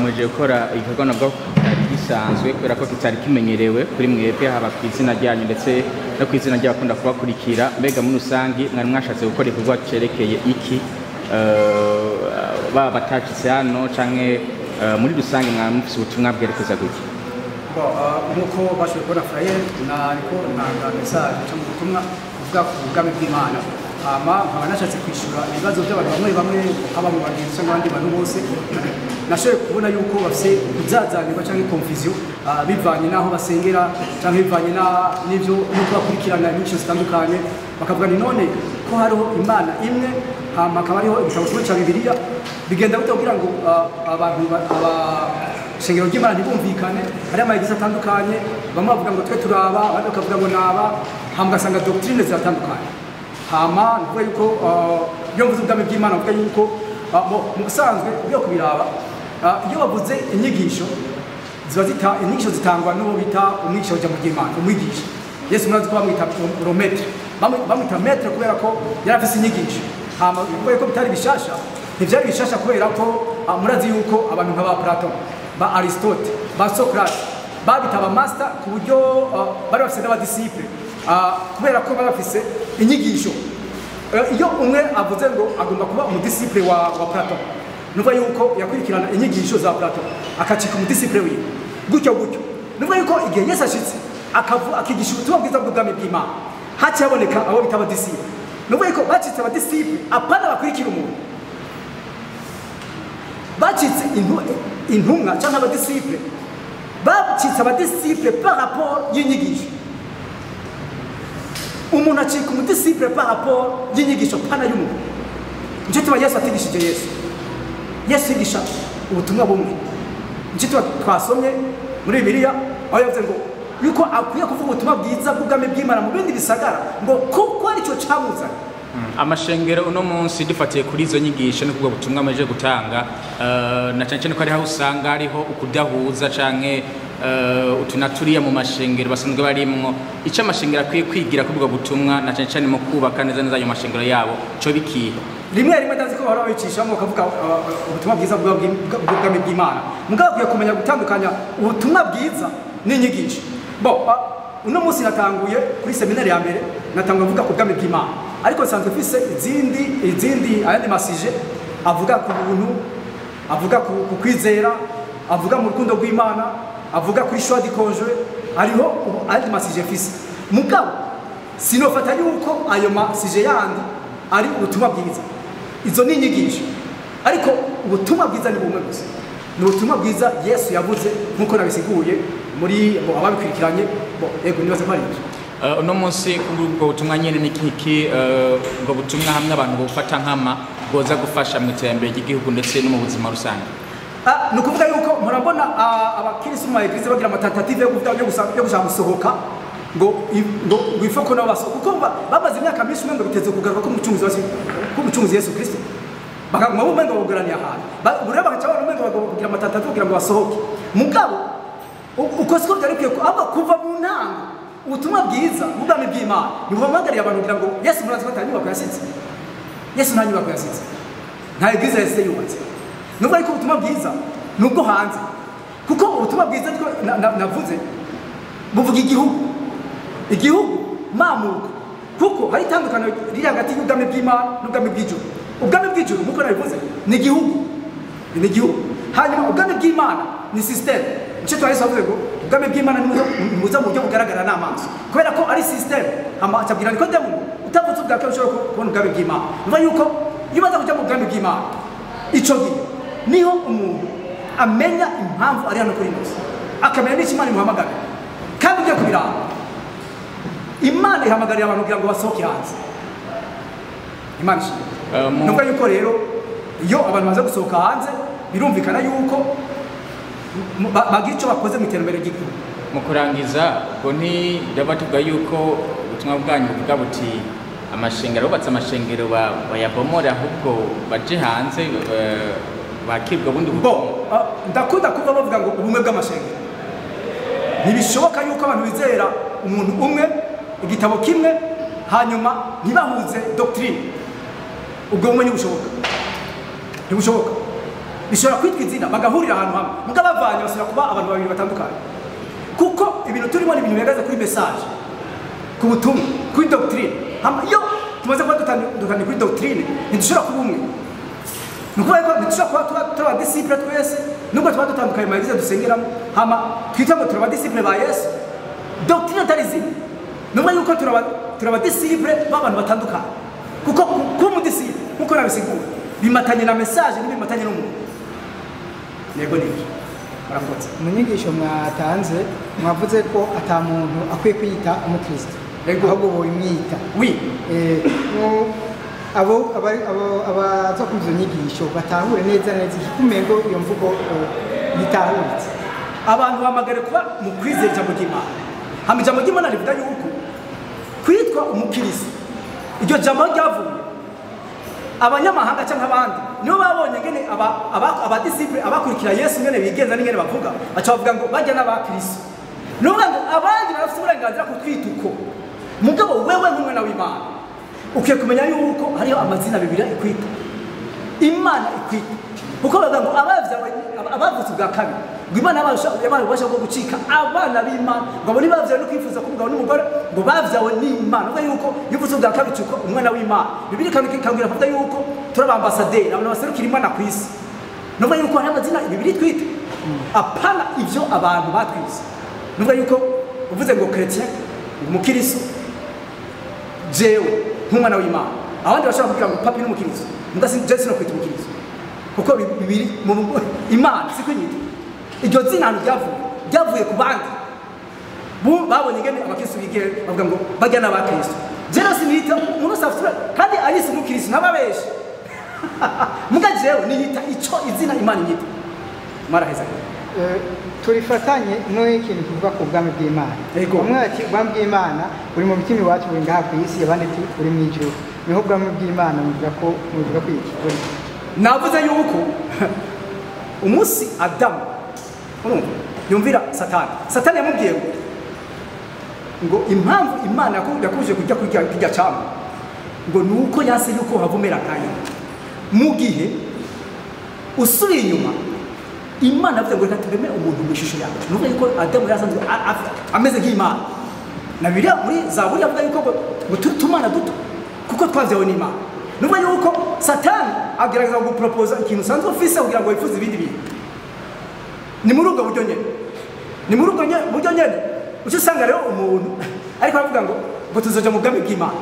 muje gukora igikorwa nabwo kitari gisanzwe kubera ko kitari kimenyerewe kuri mwebwe haba ku izina ryanyu ndetse no ku izina ry'abakunda kubakurikira. Mbega muri rusangi mwari mwashatse gukora igikorwa cerekeye iki baba batacitse hano canke muri rusangi mwari mufise ubutumwa bwerekeza guki? Nkuko bashoboye kubona flyer nariko ntanga message cyangwa ubutumwa kuvuga ku bwami bw'Imana. Nkaba nashatse kwishura ibibazo by'abantu bamwe haba mu bagenzi cyangwa abandi bantu bose nashoboye kubona yuko bafise kuzazanirwa cyangwa confusion bivanye naho basengera cyangwa bivanye n'ivyo nuko bakurikirana imico zitandukanye, bakavuga ni none ko hariho Imana imwe hakaba hariho igitabo kimwe cya Bibiliya, bigenda bite kugira ngo abantu shengero ry'Imana ntibumvikane? Hari amayigiza atandukanye, bamwe bavuga ngo twe turaba, abandi bakavuga ngo naba, ugasanga doctrine ziratandukanye. Nuvuga yuko iyo mvuze ubwami bw'Imana mvuga yuko mu busanzwe byo kubiraba iyo bavuze inyigisho inyigisho zitangwa n'uwo bita umwigisha w'ijambo ry'Imana, umwigisha. Yesu murazi ko bamwita rometre, bamwita metre kubera ko yari afise inyigisho. Kubera ko bitari bishasha, ntivyari bishasha kubera ko murazi yuko abantu nk'aba Platon, ba Aristote, ba Socrate babita aba master ku buryo bari bafise n'abadisciple kubera ko bari bafise inyigisho. Iyo umwe avuze ngo agomba kuba umudisciple wa Platon, nuvuga yuko yakurikirana inyigisho za Platon akacika umudisciple wiwe gutyo gutyo. Nuvuga yuko igihe Yesu ashitse akigisha ubutumwa bwiza bw'ubwami bw'Imana, hacaboneka abo bita abadisciple. Nuvuga yuko bacitse abadisciple apana bakurikira umuntu, bacitse intumwa cyangwa abadisciple, bacitse abadisciple par rapport y'inyigisho. Umuntu acika umudisciple par rapport y'inyigisho pana y'umuntu. Nicyo tuba Yesu atigishije Yesu yigisha ubutumwa bumwe. Nicyo tuba twasomye muri Bibiliya aho yavuze ngo yuko akwiye kuvuga ubutumwa bwiza bw'ubwami bw'Imana mu bindi bisagara ngo kuko ari cyo camuzanye. Amashengero uno munsi dufatiye kuri izo nyigisho no kubwo butumwa amaje gutanga na cyane ko ari aho usanga hariho ukudahuza canke utunaturiya mu mashengero basanzwe barimwo. Icyo amashengero akwiye kwigira kubwo butumwa na cyane mu kubaka neza ayo mashengero yabo cyo bikiye rimwe ndazi ko bahora babicishamo bakavuga ubutumwa bwiza bw'ubwami bw'Imana. Mugabo akwiye kumenya gutandukanya ubutumwa bwiza n'inyigisho. Uno munsi natanguye kuri seminari ya mbere natangwa mvuga ku bwami bw'Imana, ariko sanzwe mfise izindi ayandi masije avuga ku buntu, avuga ku kwizera, avuga mu rukundo rw'Imana, avuga kuri choix du conjoint. Hariho ayandi masije mfise, mugabo sinofata yuko ayo masije yandi ari ubutumwa bwiza. Izo ni inyigisho, ariko ubutumwa bwiza ni bumwe gusa, ni ubutumwa bwiza Yesu yavuze nkuko nabisiguye muri ababikurikiranye. Ego nibaze ko ari ibyo. Uno munsi ubwo butumwa nyene ni kiki ubwo butumwa hamwe abantu bufata nkama boza gufasha mu iterambere ry'igihugu ndetse no mu buzima rusange? Nukuvuga yuko murabona abakirisi mu eglise bagira amatentative yo gushaka gusohoka ngo ifoko nabo basohoka kuko bamaze imyaka myinshi ngo biteze kugaruka ko umucunguzi Yesu Kristo. Bakaguma bumenga bugaraniye ahantu bureba bagaca abantu kugira amatentative kugira ngo basohoke. Mugabo uko siko byari kwiye kuva mu ntango ubutumwa bwiza bw'ubwami bw'Imana nibuhamagariye abantu kugira ngo Yesu murazi ko atari nyubako yasitse. Yesu nta nyubako yasitse, nta eglise yasitse yubatse. Nuvuga yuko ubutumwa bwiza nubwo hanze, kuko ubutumwa bwiza navuze buvuga igihugu mamuko, kuko hari itandukano riri hagati y'ubwami bw'Imana n'ubwami bw'ijuru. Ubwami bw'ijuru nkuko nabivuze ni igihugu, hanyuma ubwami bw'Imana ni system. Nicyo twahise avuze ngo ubwami bw'Imana nimuza mu buryo bugaragara n'amaso kubera ko ari system. Acabwira Nikodemu utavutse ubwake ushobora kubona ubwami bw'Imana. Nuvuga yuko iyo umaze kujya mu bwami bw'Imana, ico gihe niho umuntu amenya impamvu ari hano kuri nose, akamenya n'icyo Imana imuhamagara. Kandi ugiye kubiraba, Imana ihamagarira abantu kugira ngo basohoke hanze. Imana ishimwe. Nuvuga yuko rero iyo abantu baza gusohoka hanze birumvikana yuko bagira icyo bakoze mu iterambere ry'igihugu. Mu kurangiza ubwo ntibatuvuga yuko ubutumwa bwanyu buvuga buti amashengero bubatse amashengero bayabomora ahubwo baje hanze bakirwa bundi ndakunda kuva bavuga ngo ubumwe bw'amashengero. Ntibishoboka yuko abantu bizera umuntu umwe igitabo kimwe hanyuma ntibahuze doctrine. Ubwo bumwe ntibushoboka. bishobora kwitwa izina bagahurira ahantu hamwe muga bavanye basubira kuba abantu babiri batandukanye kuko ibintu turimo ni ibintu bihagaze kuri message ku butumwa kuri doctrine iyo tumaze kuba dutandukanye kuri doctrine ntidushobora kuba umwe nukuvuga ko ntidushobora kuba turi abadisipure twese nubwo tuba dutandukanye mu eglise dusengeramo hama twita ngo turi abadisipure ba Yesu doctrine atari zimwe nubwo yuko turi abadisipure b'abantu batandukanye kuko kuba umudisipure nkuko nabisigura bimatanye na message n'ibimatanye n'umuntu yego nibyo murakoze mu nyigisho mwatanze mwavuze ko ata muntu akwiye kwita umukristo ahubwo boyimwita abaza kumva izo nyigisho batahure neza neza kumengo iyo mvugo yitahuritse abantu bamagare kuba mu kwizera ijambo ry'Imana hama ijambo ry'Imana rivuga yuko kwitwa umukristo iryo jambo ryavuye abanyamahanga cyangwa abandi nibo babonye ngene abadisipure abakurikira Yesu ngene bigenza n'ingene bavuga baca bavuga ngo bajya n'abakristo nuvuga ngo abandi barafite uburenganzira ku twituko mugabo wewe nk'umwana w'Imana ukiye kumenya yuko hariho amazina Bibiliya ikwita Imana ikwita kuko bavuga ngo abavutse bwa kabiri ngo Imana yabasha bwo gucika abana b'Imana ngo abo ntibavyawe no kwifuza ko umugabo n'umugore ngo bavyawe n'Imana uvuga yuko yuvutse bwa kabiri cyuko umwana w'Imana Bibiliya ikabwira kuvuga yuko turi abambasaderi abantu baserukira Imana ku isi nuvuga yuko hari amazina Bibiliya twita apana ivyo abantu batwise nuvuga yuko uvuze ngo chrétien umukristo jewe nk'umwana w'Imana abandi bashaka kugira ngo papi n'umukristo mugasi Jesu no kwita umukristo kuko bibiri mu Imana siko nyita iryo zina ryavuye ku bandi babonye ngene abakristo bigere bavuga ngo bajya n'abakristo Jesu nita umuntu safura kandi ayise umukristo n'ababeshi muga jewe niyita ico izina Imana nyita maraheza turifatanye n'ikintu kivuga ku bwami bw'Imana bamwe bati ubwami bw'Imana buri mu mitima iwacu buri ngaha ku isi abandi buri mu ijuru niho ubwami bw'Imana muvuga ko iki navuze yuko umunsi Adamu yumvira Satani yamubwiye ngo impamvu Imana yakuje kujya kurya cyane ngo nuko yase yuko havumera kayo mu gihe usuri inyuma Imana avuze ngo reka tubeme umuntu mu ishusho yacu nuko yuko Adamu yasanzwe ameze nk'Imana na Bibiliya muri Zaburi avuga yuko ngo tumana duto kuko twavyawe n'Imana nuko yuko Satani agerageza gupropose ikintu sanzwe ofisa kugira ngo yifuze ibindi bintu ni muri ubwo buryo nyene ucyo usanga rero umuntu ariko aravuga ngo tuzoja mu bwami bw'Imana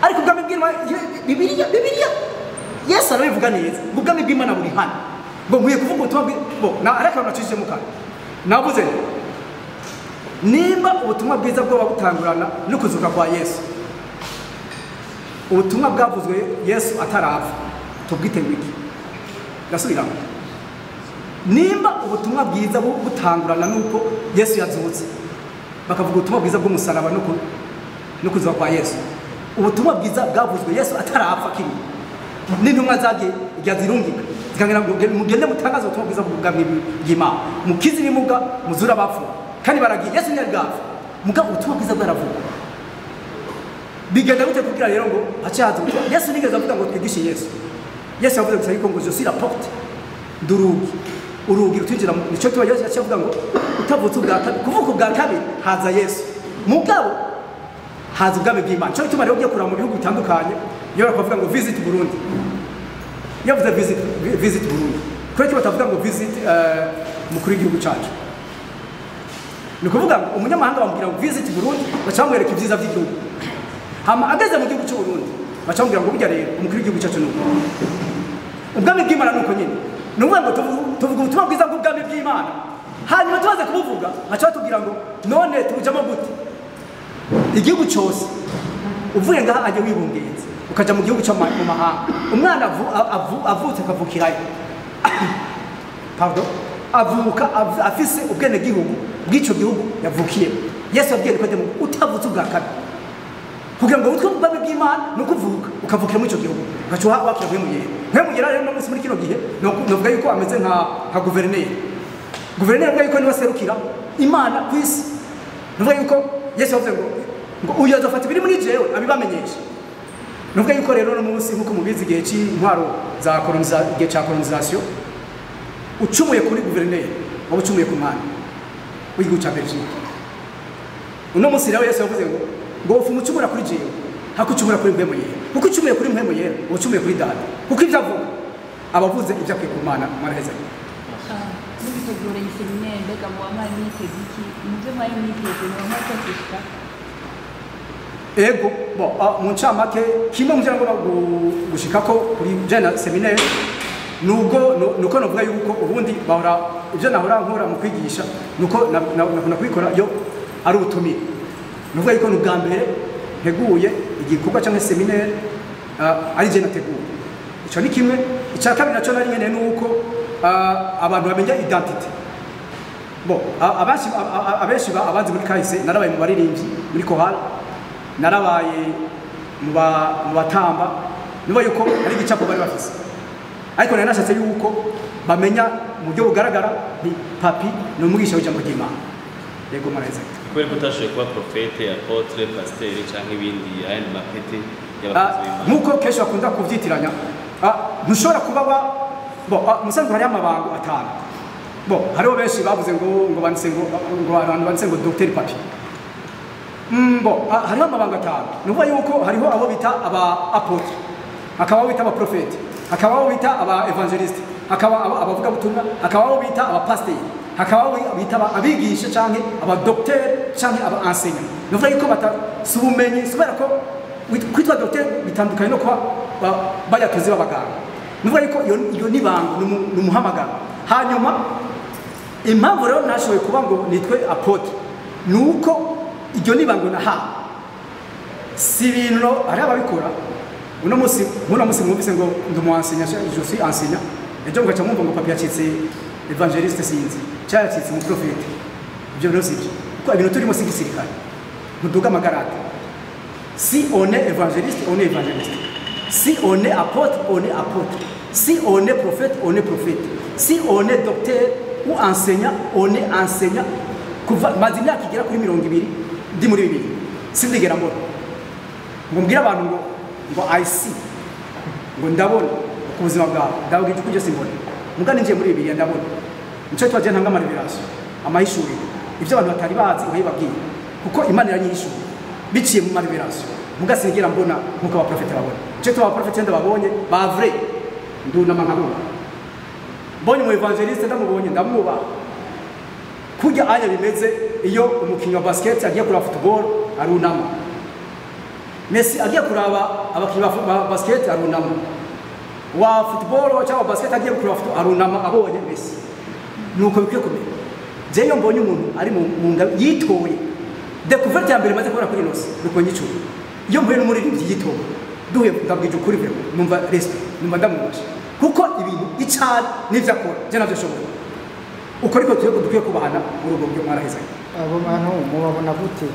ariko ubwami bw'Imana Bibiliya Yesu arabivuga neza ngo ubwami bw'Imana buri hano ngo nkwiye kuvuga ubutumwa ariko nacishije mu kanwa navuze nimba ubutumwa bwiza bwo babutangurana no kuzuka kwa Yesu ubutumwa bwavuzwe Yesu atarapfa tubwite wiki gasubiramo nimba ubutumwa bwiza butangurana nuko Yesu yazutse bakavuga ubutumwa bwiza bw'umusaraba no kuzuka kwa Yesu ubutumwa bwiza bwavuzwe Yesu atarapfa kiri n'intumwa zagiye zirungika zikangira ngo mugende mutangaza ubutumwa bwiza bw'ubwami bw'Imana mukize ibimuga muzura abapfu kandi baragiye Yesu ntiyarigapfa muga ubutumwa bwiza bwaravuga bigenda gute kugira rero ngo hacaza Yesu nigeze avuga ngo twigishe Yesu yavuze gusa yuko ngo je suis la porte urugi rutwinjira nico tuba Yesu yavuga ngo utavutse ubwa kabiri kuvuka ubwa kabiri haza Yesu mugabo haza ubwami bw'Imana cyo bituma rero ugiye kuraba mu bihugu bitandukanye yora kuvuga ngo visit Burundi yavuze visit Burundi kuri cyo batavuga ngo visit mukuru w'igihugu cyacu ni kuvuga umunyamahanga bamubwira ngo visit Burundi bacamwereka ibyiza by'igihugu hama ageze mu gihugu cy'u Burundi bacamubwira ngo burya rero umukuru w'igihugu cyacu nuko ubwami bw'Imana nuko nyine nuvuga ngo tuvuga ubutumwa bwiza bw'ubwami bw'Imana hanyuma tubaze kubuvuga acha batubwira ngo none tujamo gute igihugu cyose uvuye ngaha aje wibungenze ukaja mu gihugu cyo mu mahanga umwana avutse akavukirayo pardon avuka afise ubwene gihugu bw'ico gihugu yavukiye Yesu abwiye ko utavutse ubwa kabiri kugira ngo utwe ubwami bw'Imana no kuvuka ukavukira mu ico gihugu ugacuha wakira nkemugera rero no musi muri kino gihe novuga yuko ameze nka guverineri bwa yuko ni waserukira Imana kwisi novuga yuko Yesu yavuze ngo uyu azofata ibiri muri jewe abibamenyesha novuga yuko rero no munsi nkuko mubizi gihe cy'intwaro za colonisation ucumuye kuri guverineri waba ucumuye ku mwana w'igihugu cya Belgique. Uno munsi rero Yesu yavuze ngo ufuma ucumura kuri jewe hakucumura kuri mpemu yera, kuko ucumuye kuri mpemu yera ucumuye kuri data, kuko ibyo avuga abavuze ibyo akwiye ku mana maraheza. N'ibitegura iseminari mbega mu bamwari mwiteze iki muvyo mwari mwiteze mu bamwari kwakishika ego mu ncamake kimwe mu byo ngomba gushikako kuri jana seminari nuko navuga yuko ubundi bahora ibyo nahora nkora mu kwigisha nuko nakunda kubikora yo ari ubutumire. Nuvuga yuko n'ubwa mbere nteguye igikorwa cyangwa seminari ari je nateguye. Ico ni kimwe. Icya kabiri naco nari nyene nuko abantu bamenya identity. Abenshi abanzi muri kahise narabaye mu baririmbyi muri kohal, narabaye mu batamba, nuba yuko ari igicapo bari bafise. Ariko nari nashatse yuko bamenya mu buryo bugaragara ni Papy ni umwigisha w'ijambo ry'Imana. Yego maraheza. Kubera ko utashoboye kuba profete, apotre, pasteur cyangwa ibindi ayandi mapete y'abakozi b'Imana. Nkuko kenshi bakunda kuvyitiranya, ntushobora kuba musanzwe hari amabanga atanu. Hariho benshi bavuze ngo banditse ngo abantu banditse ngo Dr. Papy. Hariho amabanga atanu. Nuvuga yuko hariho abo bita aba apotre, hakaba abo bita aba profete, hakaba abo bita aba evangeliste, hakaba abavuga butumwa, hakaba abo bita aba pasteur, hakaba abo bita abigisha canke aba docteur canke aba enseignant. Nuvuga yuko batasubumenye subera ko kwitwa docteur bitandukanye no kwa bayatuzi babaganga. Nuvuga yuko iyo nibango numuhamagara. Hanyuma impamvu rero nashoboye kuba ngo nitwe apotre nuko iryo nibango naha si ibintu ari ababikora. Uno musi mwumvise ngo ndumuenseignant, je suis enseignant, ejo ngaca mwumva ngo Papy yacitse evangeliste sinzi cyangwa yacitse mu prophète. Ibyo rero sibyo, kuko ibintu turimo si gisirikare muduga amagarade. Si on est évangéliste, on est évangéliste. Si on est apôtre, on est apôtre. Si on est prophète, on est prophète. Si on est docteur ou enseignant, on est enseignant. Kuva mazina kigera kuri 200 ndi muri bibiri sindigera mbona ngo mbwira abantu ngo I see ngo ndabona ku buzima bwawe ndavuga icyo kujya simbona mugani ngiye muri bibiri ndabona nicyo twaje ntanga amaribirasyo amahishuri ibyo abantu batari bazi nkayibabwiye kuko Imana yaranyishura biciye mu maribirasyo mugasingira mbona nkuko aba profete babona nicyo tuba profete ndababonye ba vrai ndunama nkabona mbonye mu evangeliste ndamubonye ndamuba kujya anya bimeze iyo umukinnyi wa basket agiye kuraba football arunama, Messi agiye kuraba abakinnyi ba basket arunama, wa football cyangwa basket agiye kuraba football arunama abonye Messi. Nuko bikwiye kumenya je yo mbonye umuntu ari mu yitoye découverte ya mbere maze kubona kuri nosi nuko nyicuru iyo mbere n'umuririmbyi yitoye duhe ndabwije ukuri vero numva respect numva ndamubasha kuko ibintu icari n'ivyo akora je navyo shobora uko ariko dukwiye kubahana mu rugo byo mwarahezanye. Abo bantu mubabona gute?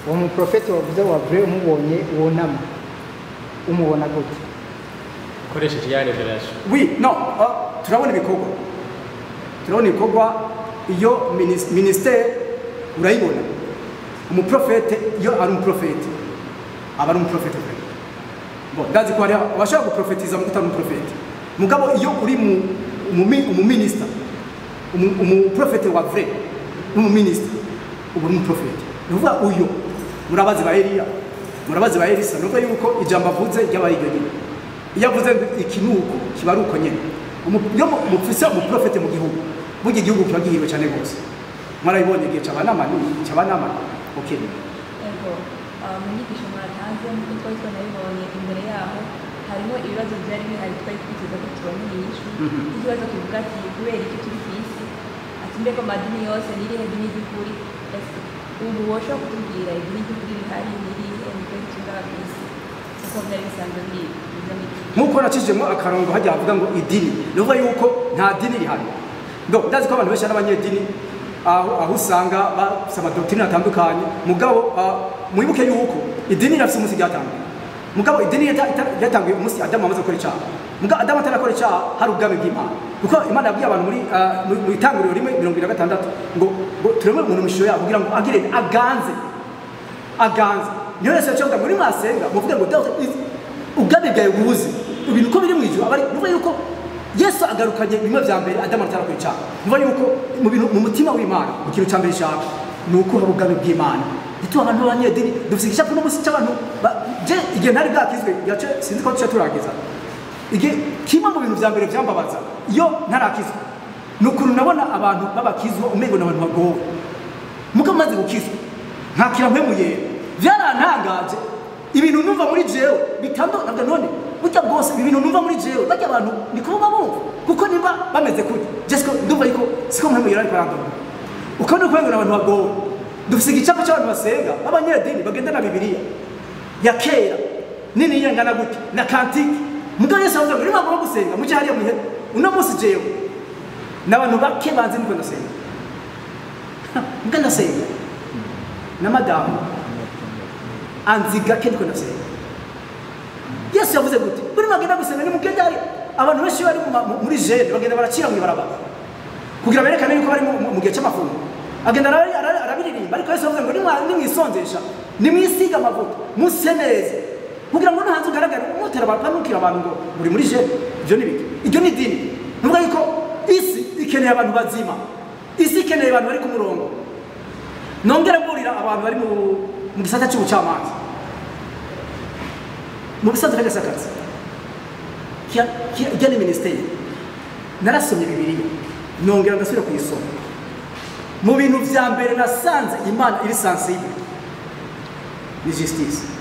Uwo mu profete wavuze wa vrai umubonye wonama umubona gute? Koresheje ya revelation. Oui, non, turabona ibikorwa iyo ministère urayibona. Umuprofete iyo ari umuprofete aba ari umuprofete. Ndazi ko hari abashaka guprofetiza mu gutanga umuprofete. Mugabo iyo uri mu minister umuprofete wa vrai n'umuministre ubu n'umuprofete nuvuga uyo murabazi ba Eliya murabazi ba Elisa nuvuga yuko ijambo avuze ry'abari iryo nyine iyo avuze ikinuko kiba ari uko nyine iyo mufise umuprofete mu gihugu burya igihugu kiba gihiwe cyane rwose mwarabibonye igihe cy'abanama okay ego mu nyigisho mwatanze mu twari twanabibonye imbere yaho harimo ibibazo byari bihari twari twiteze ko tubona inyishu ikibazo kivuga ati kubera iki turi ku isi ati mbega amadini yose n'irihe dini ry'ukuri ubu woshobora kutubwira idini ry'ukuri rihari n'irihe nibwo tuvuga ku isi kuko byari bisanzwe biri nkuko nacishijemo akarongo hajya havuga ngo idini nuvuga yuko nta dini rihari ndazi ko abantu benshi ari abanyedini aho usanga bafite amadoktrine atandukanye mugabo mwibuke yuko idini rafite umunsi ryatangiye mugabo idini yatangiye umunsi Adamu amaze gukora icyaha mugabo Adamu atarakora icyaha hari ubwami bw'Imana kuko Imana yabwiye abantu mu itanguriro rimwe 26 ngo tureme umuntu mu ishusho yabo kugira ngo agire aganze niyo yose yacavuga muri mwasenga muvuge ngo ubwami bwawe buze ibintu ko biri mu ijuru abari nuvuga yuko Yesu agarukanye bimwe vya mbere Adamu atarakwica mva yuko mu mutima w'Imana ikintu cya mbere shaka nuko hari ubwami bw'Imana itu abantu b'abanyedini dufisikisha kuno musi cy'abantu je igihe ntari bwakizwe yace sinzi ko tuca turagiza igihe kimwe mu bintu vya mbere vyambabaza iyo ntarakizwe nukuru nabona abantu babakizwa umengo n'abantu bagowe muko maze gukizwa ntakira mpemuye vyarantangaje ibintu numva muri jewe bitandukanye none burya bwose ibintu numva muri jewe bajya abantu nikuvuga bumva kuko niba bameze kuri jesko ndumva yuko siko mpemuye ari parando uko n'ukwengura abantu bagowe dufise igicapo cy'abantu basenga abanyedini bagenda na Bibiliya ya kera nini yangana gutya na kantiki mugabo Yesu avuga ngo niba bagomba gusenga mu cyari mu hehe uno munsi jewe n'abantu bake banze niko ndasenga mbwa ndasenga na madamu anziga ke niko ndasenga Yesu yavuze gute buri bagenda gusenga ni mugende ari abantu benshi bari muri jeune bagenda baracira mu barabara kugira berekane yuko bari mu gihe cy'amafungo agenda arabiririmba ariko Yesu yavuze ngo nimwisonzesha nimwisiga amavuta museneze kugira ngo ntahanze ugaragara umutera abapanukira abantu ngo muri muri jeune ibyo nibiki ibyo ni dini nuvuga yuko isi ikeneye abantu bazima isi ikeneye abantu bari ku murongo nongere mburira abantu bari mu gisata cy'ubucamanza mu bisanzwe n'agasakazi kijya ni ministeri narasomye Bibiliya nongera ngasubira kuyisoma mu bintu vya mbere nasanze Imana iri sensible ni justice